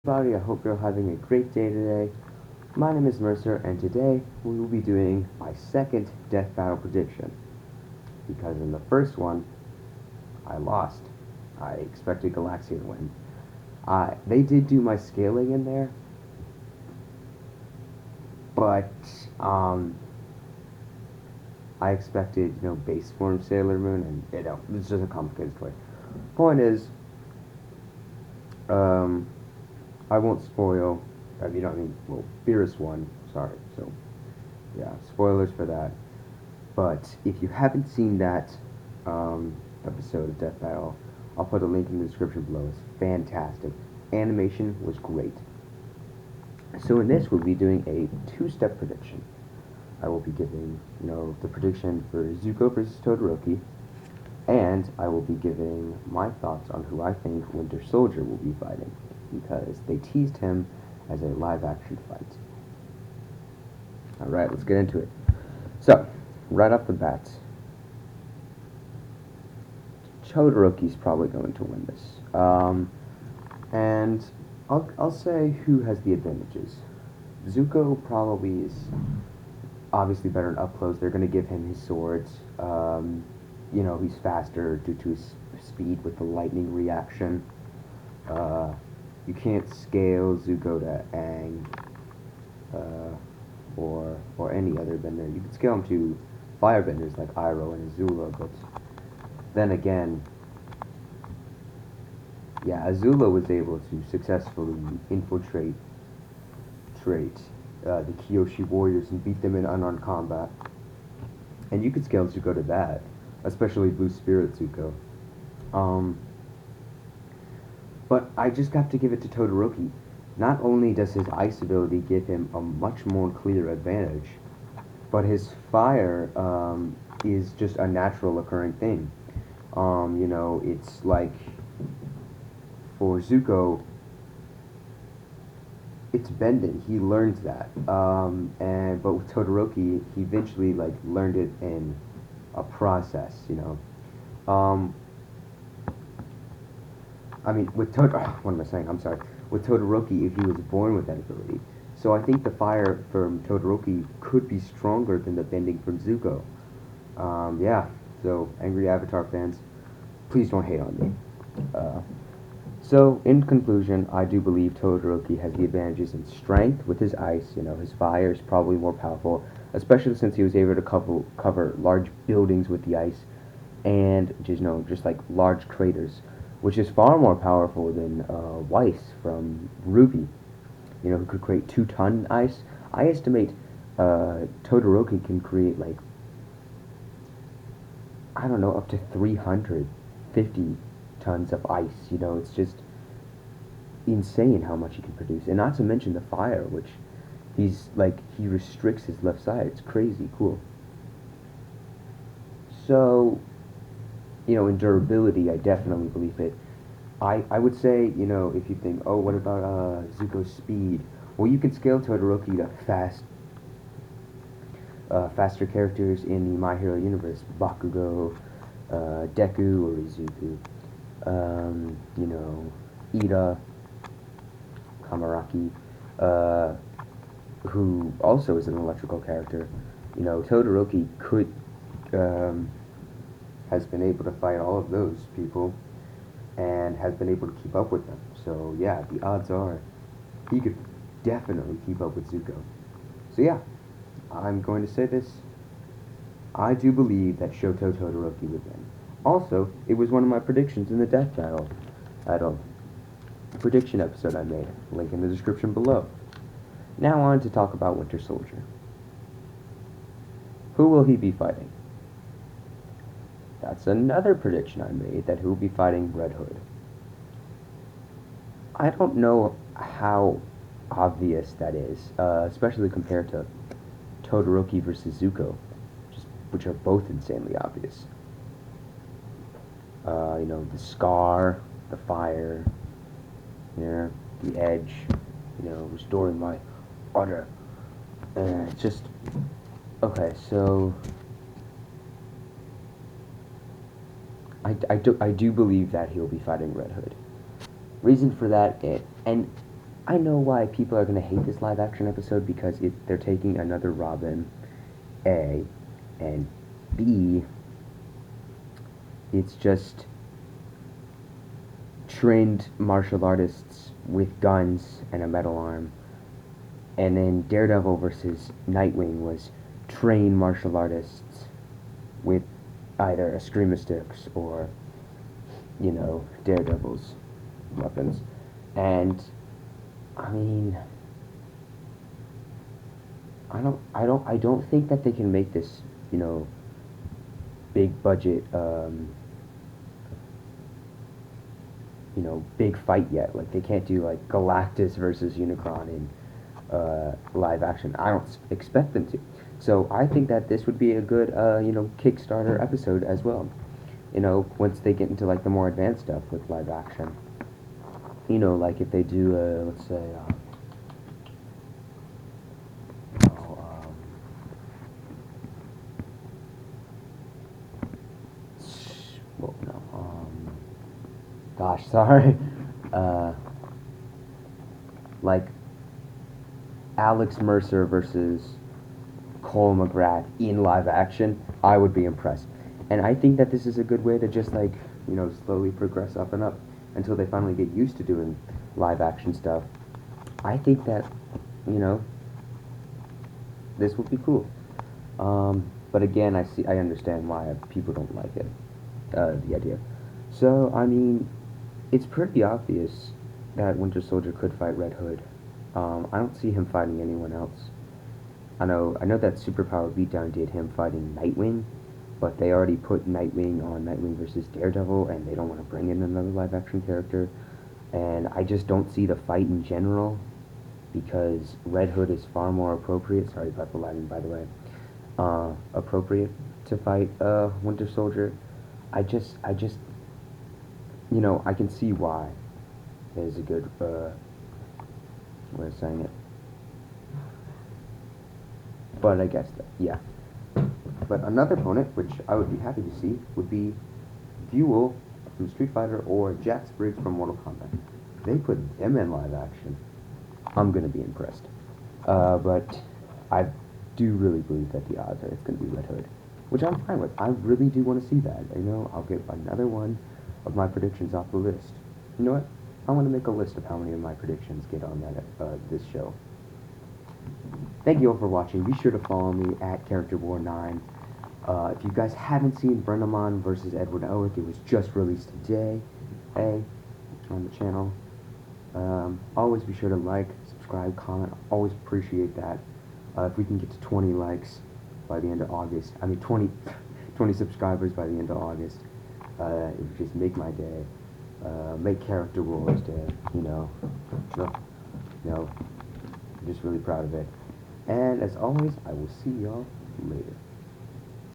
everybody. I hope you're having a great day today. My name is Mercer, and today we will be doing my second death battle prediction. Because in the first one, I lost. I expected Galaxia to win. They did do my scaling in there, but I expected base form Sailor Moon, and it's just a complicated story. Point is, um, I won't spoil. Well, Beerus won. Sorry. So, yeah, spoilers for that. But if you haven't seen that episode of Death Battle, I'll put a link in the description below. It's fantastic. Animation was great. So in this, we'll be doing a two-step prediction. I will be giving, the prediction for Zuko versus Todoroki, and I will be giving my thoughts on who I think Winter Soldier will be fighting, because they teased him as a live-action fight. Alright, let's get into it. So, right off the bat, Todoroki's probably going to win this. And I'll say who has the advantages. Zuko probably is obviously better in up close. They're going to give him his swords. He's faster due to his speed with the lightning reaction. You can't scale Zuko to Aang or any other bender. You can scale him to firebenders like Iroh and Azula, but then again, yeah, Azula was able to successfully infiltrate the Kyoshi warriors and beat them in unarmed combat. And you could scale Zuko to that, especially Blue Spirit Zuko. But I just got to give it to Todoroki. Not only does his ice ability give him a much more clear advantage, but his fire is just a natural occurring thing. It's like for Zuko, it's bending. He learns that, but with Todoroki, he eventually learned it in a process. What am I saying? I'm sorry. With Todoroki, if he was born with that ability, so I think the fire from Todoroki could be stronger than the bending from Zuko. Yeah. So angry Avatar fans, please don't hate on me. So, in conclusion, I do believe Todoroki has the advantages in strength with his ice. His fire is probably more powerful, especially since he was able to cover large buildings with the ice, and just like large craters, which is far more powerful than Weiss from Ruby, who could create 2-ton ice. I estimate Todoroki can create up to 350 tons of ice. It's just insane how much he can produce. And not to mention the fire, which he restricts his left side. It's crazy cool. So, in durability, I definitely believe it. I would say, if you think, oh, what about Zuko's speed? Well, you can scale Todoroki to faster characters in the My Hero universe. Bakugo, Deku, or Izuku. Ida, Kamaraki, who also is an electrical character. Todoroki has been able to fight all of those people and has been able to keep up with them. So yeah, the odds are he could definitely keep up with Zuko. So yeah, I'm going to say this. I do believe that Shoto Todoroki would win. Also, it was one of my predictions in the Death Battle prediction episode I made. Link in the description below. Now on to talk about Winter Soldier. Who will he be fighting? That's another prediction I made, that he will be fighting Red Hood. I don't know how obvious that is, especially compared to Todoroki versus Zuko, which are both insanely obvious. The scar, the fire, the edge, restoring my honor. Just okay. So I do believe that he'll be fighting Red Hood. Reason for that, and I know why people are gonna hate this live action episode because they're taking another Robin, A, and B, it's just trained martial artists with guns and a metal arm. And then Daredevil versus Nightwing was trained martial artists with either eskrima sticks or, Daredevil's weapons. And I mean, I don't think that they can make this, big budget, big fight yet. Like they can't do like Galactus versus Unicron in live action. I don't expect them to. So I think that this would be a good, Kickstarter episode as well. Once they get into like the more advanced stuff with live action. Like if they do, let's say, well, no, gosh, sorry, like Alex Mercer versus Cole McGrath in live action, I would be impressed. And I think that this is a good way to just like, slowly progress up and up until they finally get used to doing live action stuff. I think that, this would be cool. But again, I understand why people don't like it, the idea. So, I mean, it's pretty obvious that Winter Soldier could fight Red Hood. I don't see him fighting anyone else. I know that Superpower Beatdown did him fighting Nightwing, but they already put Nightwing on Nightwing versus Daredevil, and they don't want to bring in another live-action character. And I just don't see the fight in general, because Red Hood is far more appropriate. Sorry about the lighting, by the way. Appropriate to fight Winter Soldier. I just, I can see why. There's a good way of saying it. But I guess that, yeah. But another opponent, which I would be happy to see, would be Buell from Street Fighter or Jax Briggs from Mortal Kombat. If they put them in live action, I'm going to be impressed. But I do really believe that the odds are it's going to be Red Hood, which I'm fine with. I really do want to see that. I'll get another one of my predictions off the list. You know what? I want to make a list of how many of my predictions get on that this show. Thank you all for watching. Be sure to follow me at Character War 9. If you guys haven't seen Brennaman versus Edward Elric, it was just released today, on the channel. Always be sure to like, subscribe, comment. Always appreciate that. If we can get to 20 likes by the end of August, 20 subscribers by the end of August, it would just make my day. Make Character Wars day, I'm just really proud of it. And as always, I will see y'all later.